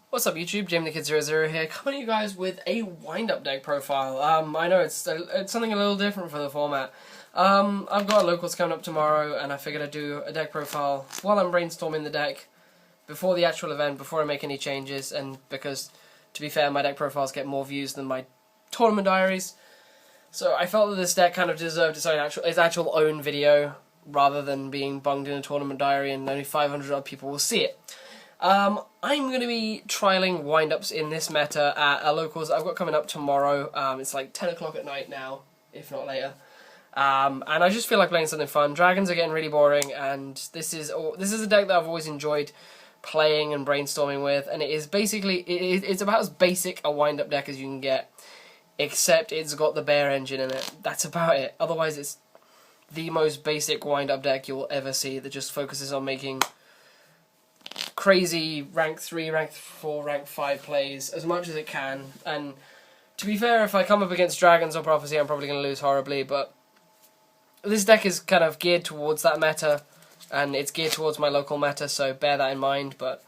What's up YouTube, JamieTheKid00 here, coming to you guys with a wind-up deck profile. I know it's something a little different for the format. I've got locals coming up tomorrow, and I figured I'd do a deck profile while I'm brainstorming the deck, before the actual event, before I make any changes, and because, to be fair, my deck profiles get more views than my tournament diaries. So I felt that this deck kind of deserved its actual own video, rather than being bunged in a tournament diary and only 500 odd people will see it. I'm going to be trialing wind-ups in this meta at locals I've got coming up tomorrow. It's like 10 o'clock at night now, if not later. And I just feel like playing something fun. Dragons are getting really boring, and this is a deck that I've always enjoyed playing and brainstorming with, and it is basically, it's about as basic a wind-up deck as you can get, except it's got the bear engine in it. That's about it. Otherwise, it's the most basic wind-up deck you'll ever see that just focuses on making crazy rank 3, rank 4, rank 5 plays as much as it can. And to be fair, if I come up against Dragons or Prophecy, I'm probably going to lose horribly, but this deck is kind of geared towards that meta, and it's geared towards my local meta, so bear that in mind. But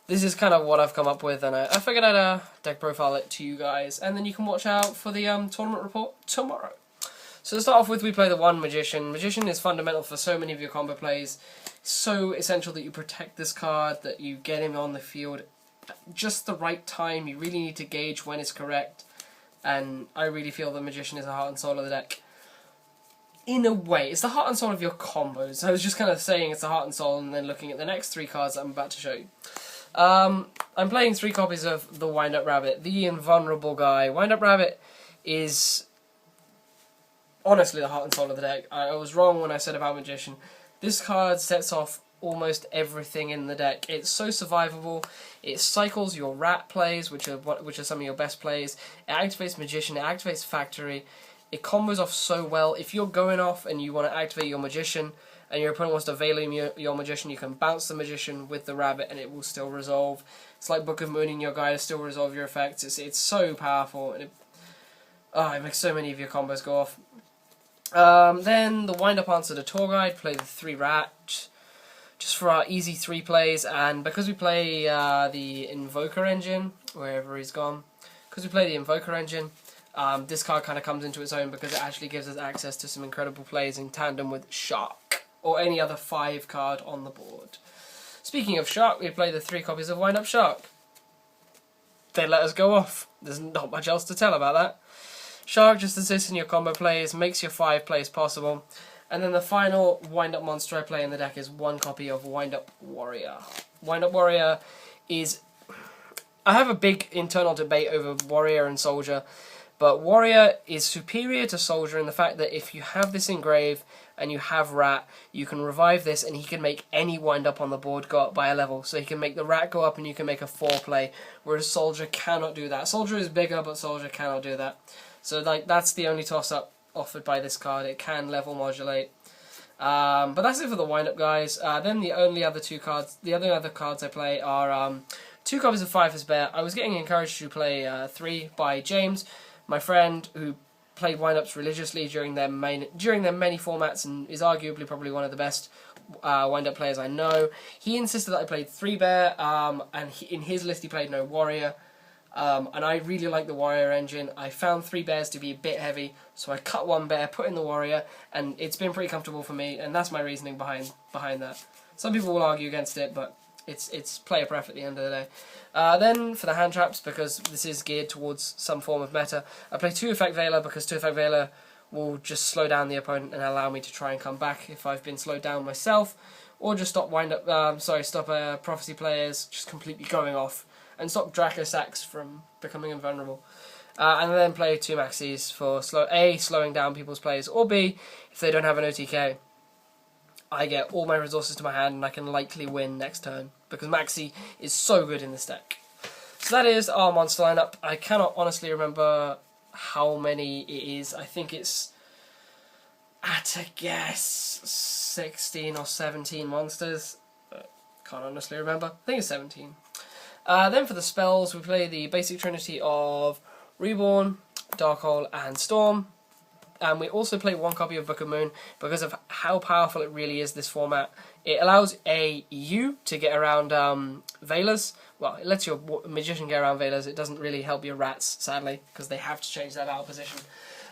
this is kind of what I've come up with, and I figured I'd deck profile it to you guys, and then you can watch out for the tournament report tomorrow. So to start off with, we play the 1 Magician. Magician is fundamental for so many of your combo plays. It's so essential that you protect this card, that you get him on the field at just the right time. You really need to gauge when it's correct, and I really feel the Magician is the heart and soul of the deck. In a way, it's the heart and soul of your combos. I was just kind of saying it's the heart and soul, and then looking at the next 3 cards that I'm about to show you. I'm playing 3 copies of the Wind-Up Rabbit, the invulnerable guy. Wind-Up Rabbit is honestly the heart and soul of the deck. I was wrong when I said about Magician. This card sets off almost everything in the deck. It's so survivable. It cycles your rat plays, which are some of your best plays. It activates Magician. It activates Factory. It combos off so well. If you're going off and you want to activate your Magician, and your opponent wants to Veil your Magician, you can bounce the Magician with the Rabbit, and it will still resolve. It's like Book of Mooning your guy to still resolve your effects. It's so powerful, and it makes so many of your combos go off. Then the wind-up answer to Tour Guide, play the 3 rat, just for our easy 3 plays, and because we play the Invoker engine, wherever he's gone, because we play the Invoker engine, this card kind of comes into its own because it actually gives us access to some incredible plays in tandem with Shark, or any other 5 card on the board. Speaking of Shark, we play the 3 copies of Wind-Up Shark. They let us go off. There's not much else to tell about that. Shark just assists in your combo plays, makes your 5 plays possible. And then the final wind-up monster I play in the deck is 1 copy of Wind-Up Warrior. Wind-Up Warrior is... I have a big internal debate over Warrior and Soldier, but Warrior is superior to Soldier in the fact that if you have this in Grave and you have Rat, you can revive this and he can make any wind-up on the board go up by a level. So he can make the Rat go up and you can make a 4 play, whereas Soldier cannot do that. Soldier is bigger, but Soldier cannot do that. So that's the only toss-up offered by this card. It can level modulate. But that's it for the wind-up guys. Then the only other cards I play are 2 copies of Five as Bear. I was getting encouraged to play 3 by James, my friend who played wind-ups religiously during their many formats and is arguably probably one of the best wind-up players I know. He insisted that I played 3 Bear, and in his list he played no Warrior. And I really like the Warrior engine. I found 3 bears to be a bit heavy, so I cut 1 bear, put in the Warrior, and it's been pretty comfortable for me, and that's my reasoning behind that. Some people will argue against it, but it's player pref at the end of the day. Then for the hand traps, because this is geared towards some form of meta, I play 2 Effect Veiler, because 2 Effect Veiler will just slow down the opponent and allow me to try and come back if I've been slowed down myself, or just stop Prophecy players just completely going off, and stop Draco Sacks from becoming invulnerable. And then play 2 Maxis for slowing down people's plays, or B, if they don't have an OTK, I get all my resources to my hand and I can likely win next turn, because Maxi is so good in this deck. So that is our monster lineup. I cannot honestly remember how many it is. I think it's, at a guess, 16 or 17 monsters. Can't honestly remember. I think it's 17. Then for the spells, we play the basic trinity of Reborn, Darkhold, and Storm. And we also play 1 copy of Book of Moon because of how powerful it really is this format. It allows a U to get around Veilers. Well, it lets your Magician get around Veilers. It doesn't really help your Rats, sadly, because they have to change their battle position.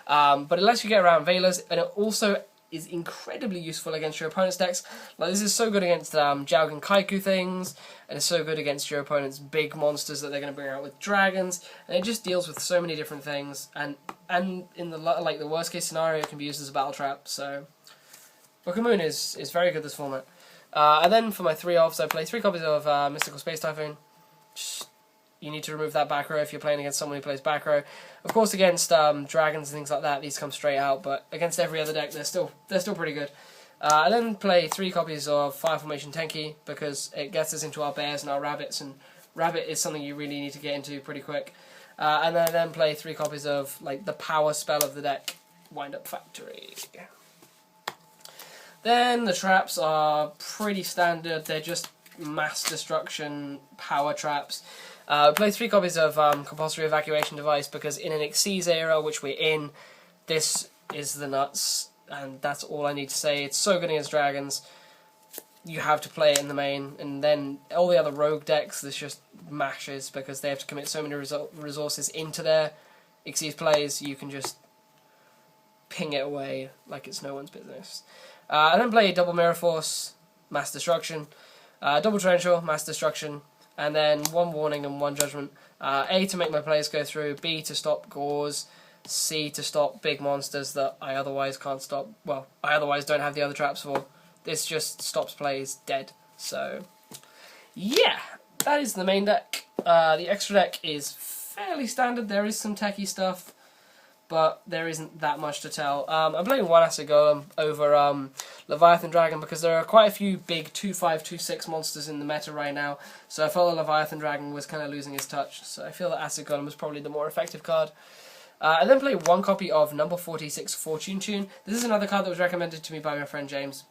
But it lets you get around Veilers, and it also is incredibly useful against your opponent's decks. Like, this is so good against Jaug and Kaiku things, and it's so good against your opponent's big monsters that they're going to bring out with dragons, and it just deals with so many different things, and in the worst case scenario, it can be used as a battle trap. So Book of Moon is very good this format. And then for my 3-offs, I play 3 copies of Mystical Space Typhoon. You need to remove that back row if you're playing against someone who plays back row. Of course, against dragons and things like that, these come straight out, but against every other deck, they're still pretty good. I then play 3 copies of Fire Formation Tenki, because it gets us into our bears and our rabbits, and rabbit is something you really need to get into pretty quick. And then I then play 3 copies of like the power spell of the deck, Wind Up Factory. Then the traps are pretty standard. They're just mass destruction power traps. Play 3 copies of Compulsory Evacuation Device, because in an Xyz era, which we're in, this is the nuts, and that's all I need to say. It's so good against dragons. You have to play it in the main, and then all the other rogue decks, this just mashes, because they have to commit so many resources into their Xyz plays. You can just ping it away like it's no one's business. I then play double Mirror Force, Mass Destruction, double Torrential, Mass Destruction, and then 1 Warning and 1 Judgment. A to make my players go through, B to stop Gores, C to stop big monsters that I otherwise can't stop. Well, I otherwise don't have the other traps for. This just stops plays dead. So, yeah, that is the main deck. The extra deck is fairly standard. There is some techie stuff, but there isn't that much to tell. I'm playing 1 Acid Golem over Leviathan Dragon, because there are quite a few big 2/5, 2/6 monsters in the meta right now, so I felt that Leviathan Dragon was kind of losing his touch, so I feel that Acid Golem was probably the more effective card. I then play 1 copy of number 46 Fortune Tune. This is another card that was recommended to me by my friend James.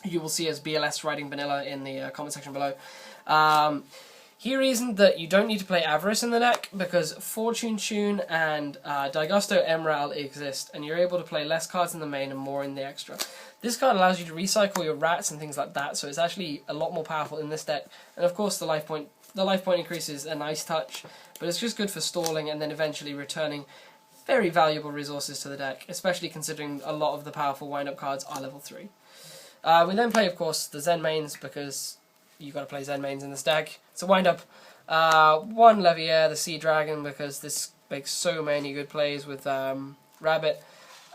You will see as BLS writing vanilla in the comment section below. He reasoned that you don't need to play Avarice in the deck, because Fortune Tune and Daigusto Emerald exist, and you're able to play less cards in the main and more in the extra. This card allows you to recycle your rats and things like that, so it's actually a lot more powerful in this deck. And of course the life point increase is a nice touch, but it's just good for stalling and then eventually returning very valuable resources to the deck, especially considering a lot of the powerful wind-up cards are level 3. We then play, of course, the Zen mains, because you've got to play Zen mains in this deck. It's a wind-up. 1 Leviair, the Sea Dragon, because this makes so many good plays with Rabbit.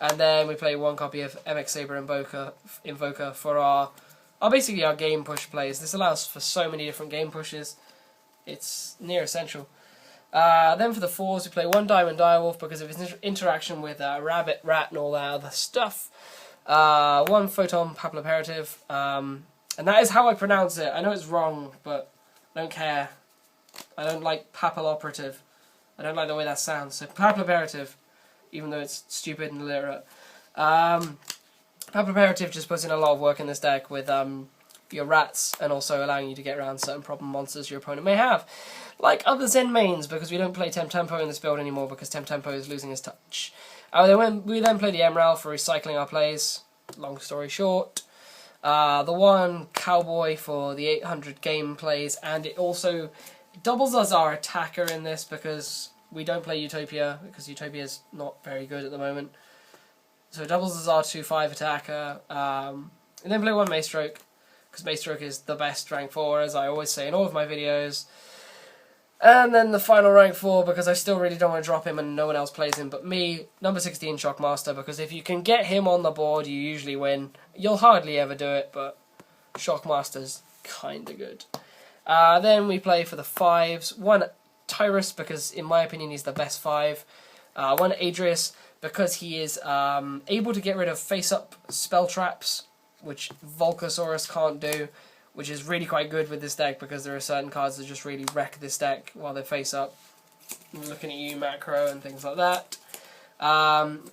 And then we play 1 copy of MX Saber Invoker for our basically our game push plays. This allows for so many different game pushes. It's near essential. Then for the 4s, we play 1 Diamond Direwolf, because of its interaction with Rabbit, Rat, and all that other stuff. 1 Photon Papilloperative, and that is how I pronounce it. I know it's wrong, but I don't care. I don't like Papilloperative. I don't like the way that sounds. So Papilloperative, even though it's stupid and illiterate. Papilloperative just puts in a lot of work in this deck with your rats, and also allowing you to get around certain problem monsters your opponent may have. Like other Zen mains, because we don't play Temtempo in this build anymore, because Temtempo is losing his touch. We then play the Emerald for recycling our plays, long story short. The 1 Cowboy for the 800 game plays, and it also doubles as our attacker in this, because we don't play Utopia, because Utopia is not very good at the moment. So it doubles as our 2/5 attacker. And then play 1 Maystroke, because Maystroke is the best rank 4, as I always say in all of my videos. And then the final rank 4, because I still really don't want to drop him and no one else plays him but me, number 16 Shockmaster, because if you can get him on the board, you usually win. You'll hardly ever do it, but Shockmaster's kinda good. Then we play for the 5s, 1 Tyrus, because in my opinion he's the best 5. 1 Adrius, because he is able to get rid of face-up spell traps, which Volcasaurus can't do, which is really quite good with this deck, because there are certain cards that just really wreck this deck while they face up. I'm looking at you, macro, and things like that. And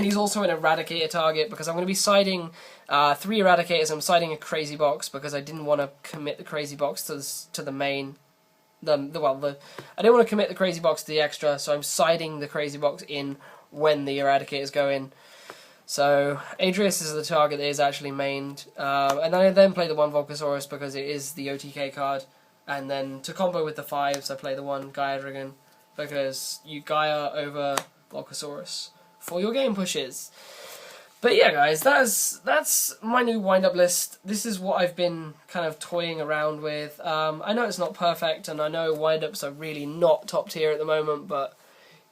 he's also an Eradicator target, because I'm going to be siding 3 Eradicators. I'm siding a Crazy Box, because I didn't want to commit the Crazy Box to the main. I didn't want to commit the Crazy Box to the extra, so I'm siding the Crazy Box in when the Eradicators go in. So Adrius is the target that is actually mained, and I then play the 1 Volcasaurus because it is the OTK card, and then to combo with the 5s I play the 1 Gaia Dragon because you Gaia over Volcasaurus for your game pushes. But yeah guys, that's my new wind-up list. This is what I've been kind of toying around with. I know it's not perfect, and I know wind-ups are really not top tier at the moment, but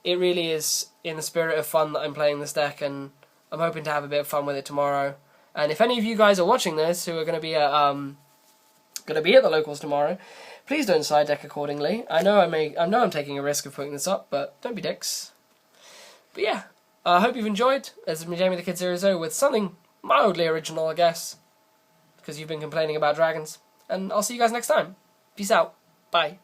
it really is in the spirit of fun that I'm playing this deck, and I'm hoping to have a bit of fun with it tomorrow. And if any of you guys are watching this who are going to be at the locals tomorrow, please don't side deck accordingly. I know I'm taking a risk of putting this up, but don't be dicks. But yeah, I hope you've enjoyed. This has been Jamie the Kid 00 with something mildly original, I guess, because you've been complaining about dragons. And I'll see you guys next time. Peace out. Bye.